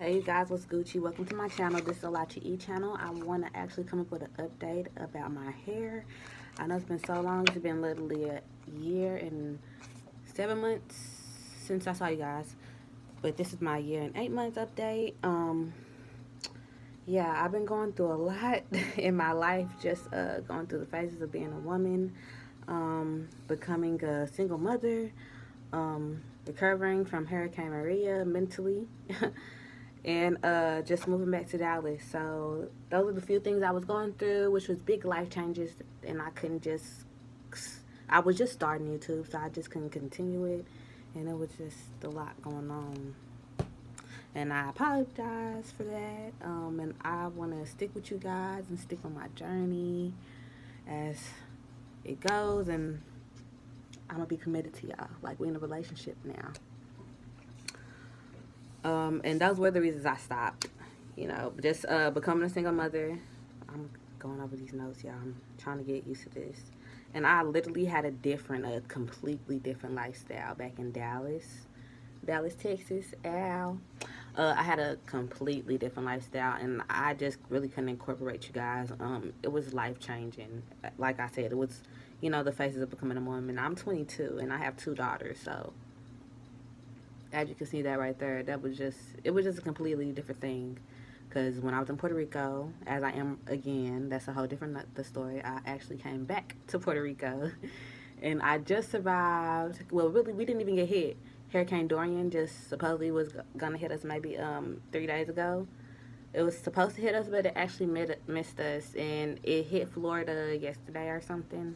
Hey you guys, what's Gucci? Welcome to my channel. This is a Lachi E channel. I want to actually come up with an update about my hair. I know it's been so long. It's been literally a year and 7 months since I saw you guys. But this is my year and 8 months update. Yeah, I've been going through a lot in my life. Just going through the phases of being a woman, becoming a single mother, recovering from Hurricane Maria mentally. And just moving back to Dallas. So those were the few things I was going through, which was big life changes, and I couldn't just. I was just starting YouTube, so I just couldn't continue it, and it was just a lot going on. And I apologize for that. And I want to stick with you guys and stick on my journey as it goes, and I'm gonna be committed to y'all. Like we in a relationship now. And those were the reasons I stopped. You know, just becoming a single mother. I'm going over these notes, y'all. I'm trying to get used to this. And I literally had a completely different lifestyle back in Dallas, Texas. Ow. I had a completely different lifestyle, and I just really couldn't incorporate you guys. It was life changing. Like I said, it was, the phases of becoming a woman. I'm 22, and I have two daughters, so as you can see that right there, it was just a completely different thing. Because when I was in Puerto Rico, as I am again, that's a whole different the story. I actually came back to Puerto Rico, and I just survived. Well, really, we didn't even get hit. Hurricane Dorian just supposedly was gonna hit us maybe 3 days ago. It was supposed to hit us, but it actually missed us, and it hit Florida yesterday or something.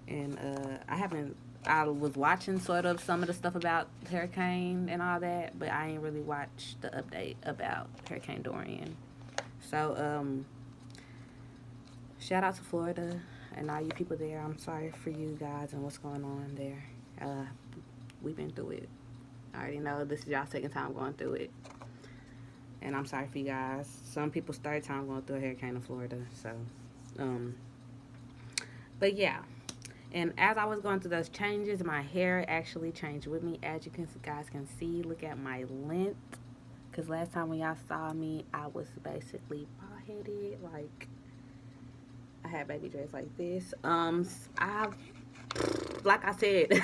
And I haven't. I was watching sort of some of the stuff about Hurricane and all that, but I ain't really watched the update about Hurricane Dorian. So, shout out to Florida and all you people there. I'm sorry for you guys and what's going on there. We've been through it. I already know this is y'all second time going through it. And I'm sorry for you guys. Some people's third time going through a hurricane in Florida. So, um, but yeah. And as I was going through those changes, my hair actually changed with me. As you guys can see, look at my length. Because last time when y'all saw me, I was basically bald headed. Like, I had baby dreads like this. Like I said,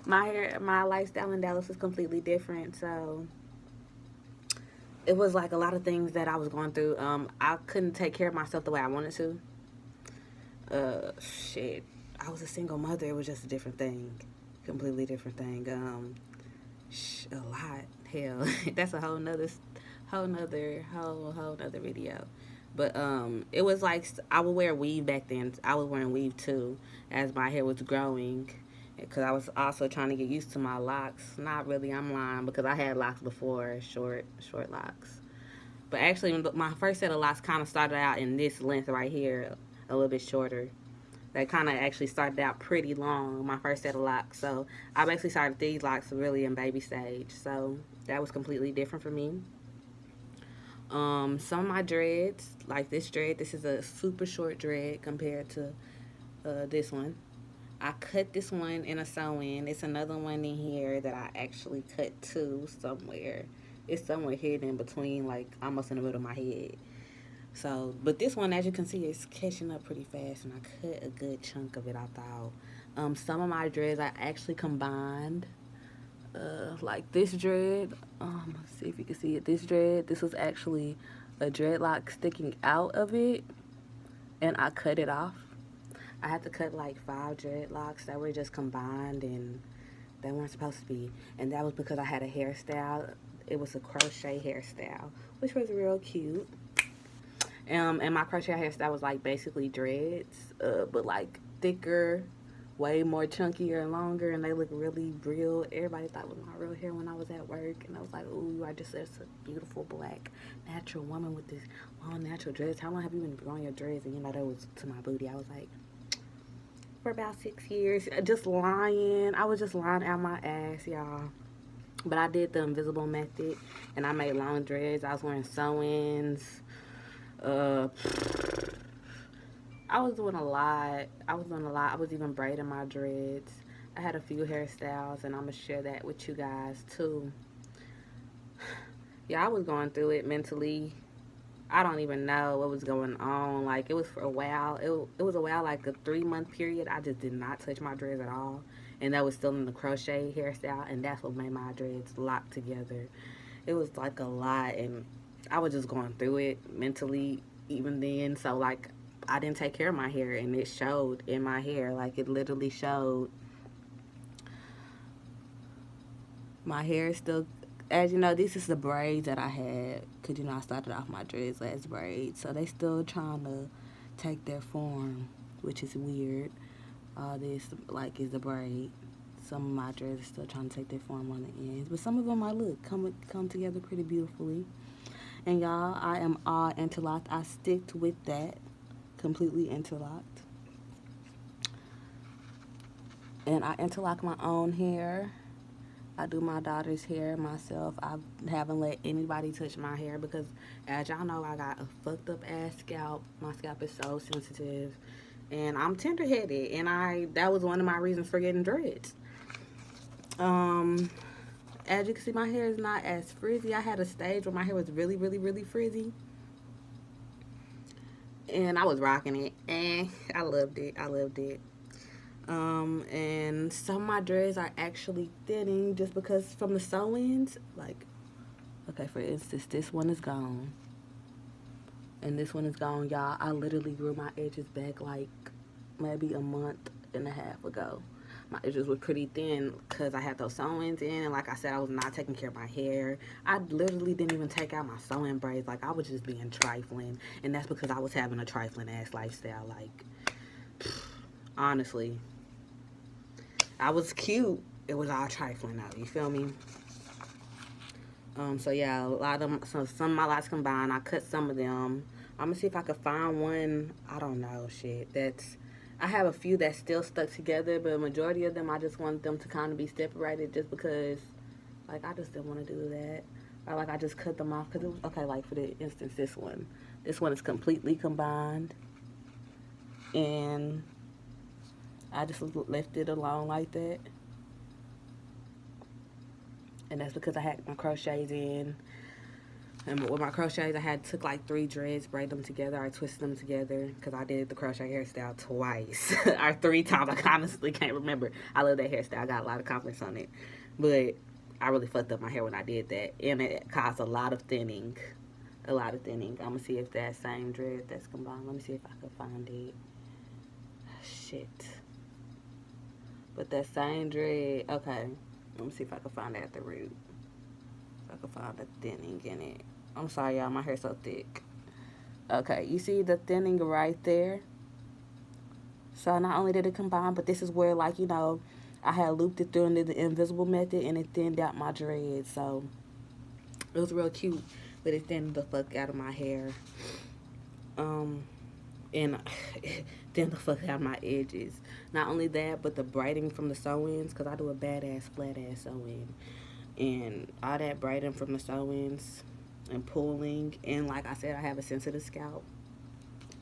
my lifestyle in Dallas was completely different. So it was like a lot of things that I was going through. I couldn't take care of myself the way I wanted to. Shit. I was a single mother. It was just a different thing, completely different thing. A lot. Hell, that's a whole nother video. But it was like I would wear weave back then. I was wearing weave too, as my hair was growing, because I was also trying to get used to my locks. Not really. I'm lying because I had locks before, short locks. But actually, my first set of locks kind of started out in this length right here, a little bit shorter. They kind of actually started out pretty long, my first set of locks. So I basically started these locks really in baby stage. So that was completely different for me. Some of my dreads, like this dread, this is a super short dread compared to this one. I cut this one in a sew-in. It's another one in here that I actually cut too somewhere. It's somewhere hidden in between, like almost in the middle of my head. So, but this one, as you can see, is catching up pretty fast, and I cut a good chunk of it out the out. Some of my dreads I actually combined, like this dread. Let's see if you can see it. This dread, this was actually a dreadlock sticking out of it, and I cut it off. I had to cut like 5 dreadlocks that were just combined, and they weren't supposed to be. And that was because I had a hairstyle. It was a crochet hairstyle, which was real cute. And my crochet hairstyle was like basically dreads, but like thicker, way more chunkier and longer, and they look really real. Everybody thought it was my real hair when I was at work, and I was like, "Ooh, you are just such a beautiful black natural woman with this long natural dreads. How long have you been growing your dreads?" And that was to my booty. I was like, for about 6 years, just lying. I was just lying out my ass, y'all. But I did the invisible method, and I made long dreads. I was wearing sew-ins. Uh, I was doing a lot. I was even braiding my dreads. I had a few hairstyles, and I'm gonna share that with you guys too. Yeah, I was going through it mentally. I don't even know what was going on. Like it was for a while. It was a while, like a 3 month period. I just did not touch my dreads at all, and that was still in the crochet hairstyle, and that's what made my dreads lock together. It was like a lot, and I was just going through it mentally even then. So like I didn't take care of my hair, and it showed in my hair. Like it literally showed. My hair is still, as you know, this is the braids that I had. Cause you know I started off my dreads as braids, so they still trying to take their form, which is weird. All this like is the braid. Some of my dreads are still trying to take their form on the ends, but some of them I look come together pretty beautifully. And y'all, I am all interlocked. I sticked with that, completely interlocked, and I interlock my own hair. I do my daughter's hair myself. I haven't let anybody touch my hair because, as y'all know, I got a fucked up ass scalp. My scalp is so sensitive, and I'm tender headed. And that was one of my reasons for getting dreads. Um, as you can see, my hair is not as frizzy. I had a stage where my hair was really, really, really frizzy, and I was rocking it, and I loved it. I loved it. And some of my dreads are actually thinning just because from the sew-ins. Like, okay, for instance, this one is gone, and this one is gone, y'all. I literally grew my edges back like maybe a month and a half ago. My edges were pretty thin because I had those sew-ins in, and like I said, I was not taking care of my hair. I literally didn't even take out my sew-in braids. Like I was just being trifling, and that's because I was having a trifling ass lifestyle. Like, honestly, I was cute. It was all trifling though. You feel me? So yeah, a lot of them, so some of my lots combined. I cut some of them. I'm gonna see if I could find one. I don't know, shit. I have a few that still stuck together, but a majority of them I just want them to kind of be separated, just because, like, I just didn't want to do that. Or like I just cut them off because it was okay. Like for the instance, this one is completely combined, and I just left it alone like that. And that's because I had my crochets in. And with my crochets, I had took like 3 dreads, braid them together. I twisted them together because I did the crochet hairstyle twice or 3 times. I honestly can't remember. I love that hairstyle. I got a lot of confidence on it, but I really fucked up my hair when I did that, and it caused a lot of thinning. A lot of thinning. I'm gonna see if that same dread that's combined. Let me see if I can find it. Shit. But that same dread. Okay. Let me see if I can find it at the root. If I can find the thinning in it. I'm sorry, y'all. My hair's so thick. Okay, you see the thinning right there? So not only did it combine, but this is where, like, I had looped it through into the invisible method, and it thinned out my dreads. So it was real cute, but it thinned the fuck out of my hair. And then the fuck out of my edges. Not only that, but the braiding from the sew-ins, because I do a badass flat ass sew-in, and all that braiding from the sew-ins and pulling, and like I said, I have a sensitive scalp.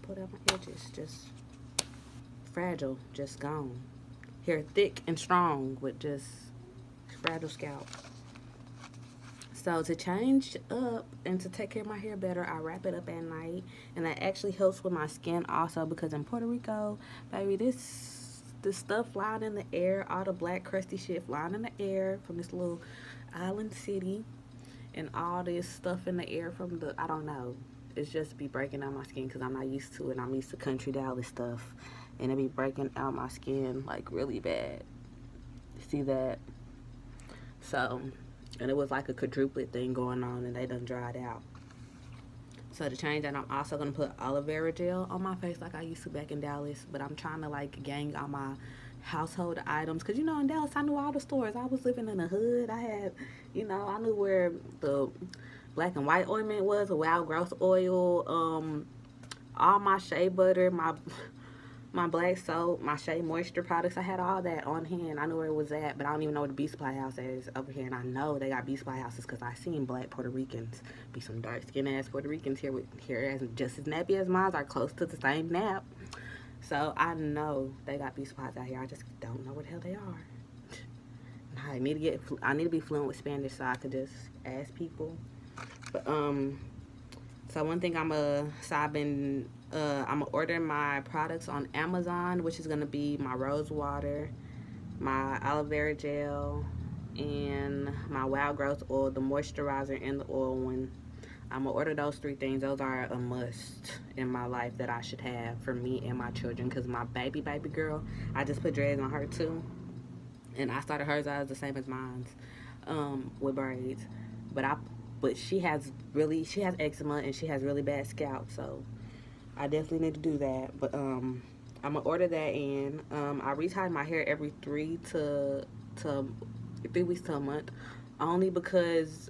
Put out my edges, just fragile, just gone. Hair thick and strong with just fragile scalp. So to change up and to take care of my hair better, I wrap it up at night, and that actually helps with my skin also because in Puerto Rico, baby, this stuff flying in the air, all the black crusty shit flying in the air from this little island city, and all this stuff in the air from the, I don't know, it's just be breaking out my skin because I'm not used to it. I'm used to country Dallas stuff, and it be breaking out my skin like really bad. See that? So, and it was like a quadruplet thing going on, and they done dried out. So to change that, I'm also gonna put aloe vera gel on my face like I used to back in Dallas. But I'm trying to like gang all my household items because in Dallas I knew all the stores. I was living in the hood. I had, I knew where the black and white ointment was, a wild growth oil, all my shea butter, my black soap, my Shea Moisture products. I had all that on hand. I knew where it was at, but I don't even know where the Beauty Supply House is over here. And I know they got Beauty Supply Houses because I seen black Puerto Ricans be some dark skinned ass Puerto Ricans here as just as nappy as mine are close to the same nap. So I know they got Beauty Supplies out here. I just don't know what the hell they are. I need to be fluent with Spanish so I could just ask people. Um, so one thing I've been I'm gonna order my products on Amazon, which is gonna be my rose water, my aloe vera gel, and my wild growth oil, the moisturizer and the oil one. I'm gonna order those three things. Those are a must in my life that I should have for me and my children. Cause my baby girl, I just put dreads on her too, and I started hers out the same as mine's, with braids. But I, but she has eczema and she has really bad scalp, so I definitely need to do that. But I'm gonna order that in. I retie my hair every 3 weeks to a month, only because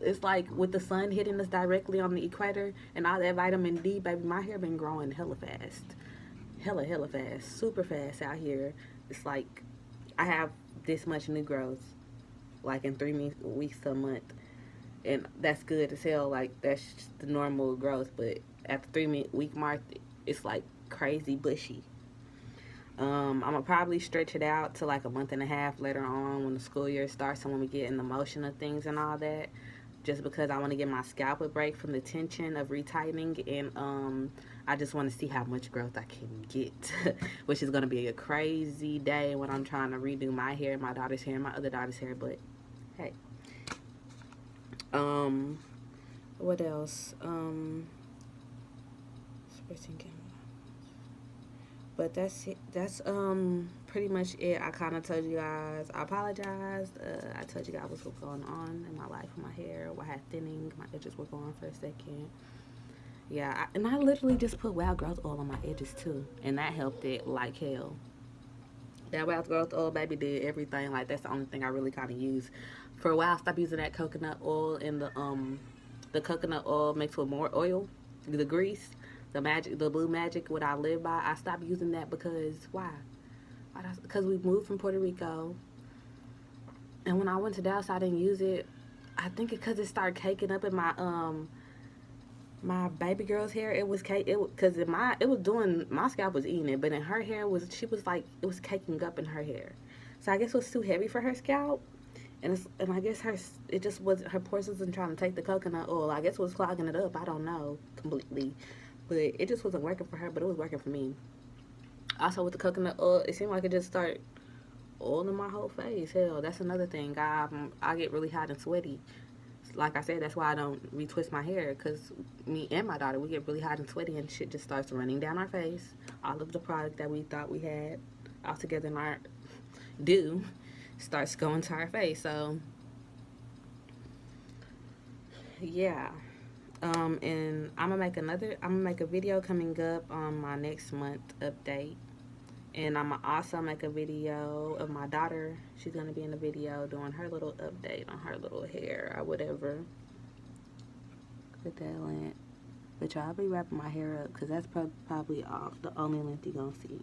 it's like with the sun hitting us directly on the equator and all that vitamin D, baby, my hair been growing hella fast, hella fast, super fast out here. It's like I have this much new growth, like in 3 weeks to a month, and that's good as hell. Like that's just the normal growth, but at the 3 week mark, it's like crazy bushy. I'm gonna probably stretch it out to like a month and a half later on when the school year starts and when we get in the motion of things and all that. Just because I want to give my scalp a break from the tension of retightening, and I just want to see how much growth I can get, which is gonna be a crazy day when I'm trying to redo my hair, my daughter's hair, my other daughter's hair. But hey, um, what else? But that's it. That's pretty much it. I kind of told you guys. I apologized. I told you guys what's going on in my life with my hair. What I had thinning. My edges were going for a second. Yeah, and I literally just put wild growth oil on my edges too, and that helped it like hell. That wild growth oil, baby, did everything. Like that's the only thing I really kind of use. For a while, I stopped using that coconut oil and the coconut oil mixed with more oil, the grease, the blue magic, what I live by. I stopped using that because why? Because we moved from Puerto Rico, and when I went to Dallas, I didn't use it. I think because it started caking up in my baby girl's hair. It was cake. It because it was doing my scalp was eating it, but in her hair was she was like it was caking up in her hair. So I guess it was too heavy for her scalp, and I guess it just was her pores wasn't trying to take the coconut oil. I guess it was clogging it up. I don't know completely, but it just wasn't working for her. But it was working for me. Also with the coconut oil, it seemed like it just started oiling my whole face. Hell, that's another thing. I get really hot and sweaty. Like I said, that's why I don't retwist my hair because me and my daughter, we get really hot and sweaty and shit just starts running down our face. All of the product that we thought we had all together in our do starts going to our face. So, yeah. And I'm gonna make a video coming up on my next month update. And I'm gonna also make a video of my daughter. She's gonna be in the video doing her little update on her little hair or whatever. Put that length. But y'all, I'll be wrapping my hair up because that's probably off the only length you're gonna see.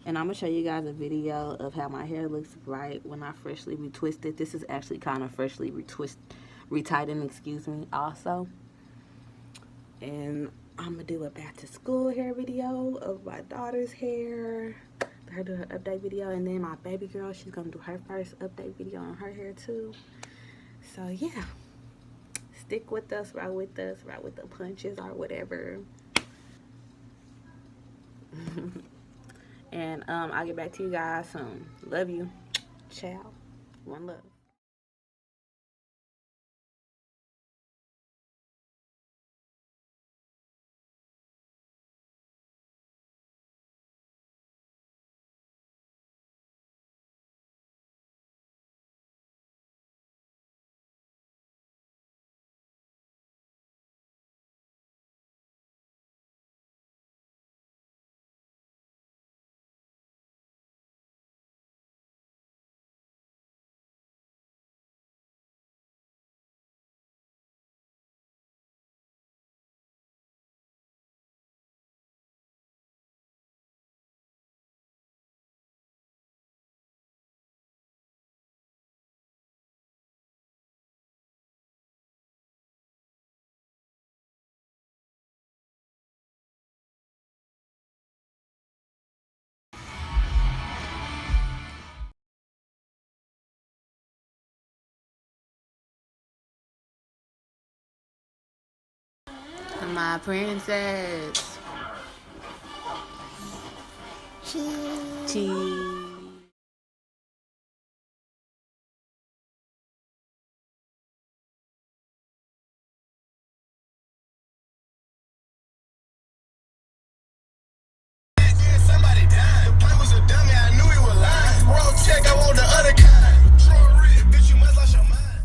And I'm gonna show you guys a video of how my hair looks right when I freshly retwisted. This is actually kind of freshly retightened, excuse me, also. And I'm gonna do a back to school hair video of my daughter's hair. Her do her update video, and then my baby girl, she's gonna do her first update video on her hair too. So yeah, stick with us, ride with us, ride with the punches or whatever. And I'll get back to you guys soon. Love you. Ciao. One love. My princess. Cheese. Cheese. Somebody died. The plane was a dummy. I knew he was lying. Wrong check. I want the other kind. Troll rich, bitch. You must lost your mind.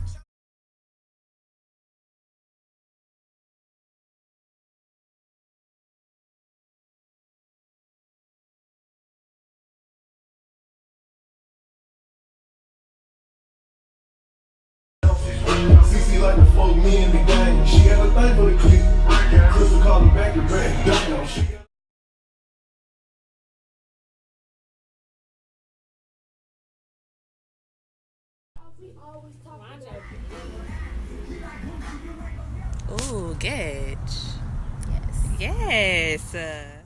CC like the fuck me in the game. She had a thing for the clip. Crystal called her back to back. Damn, she. Ooh, Getch. Yes. Yes.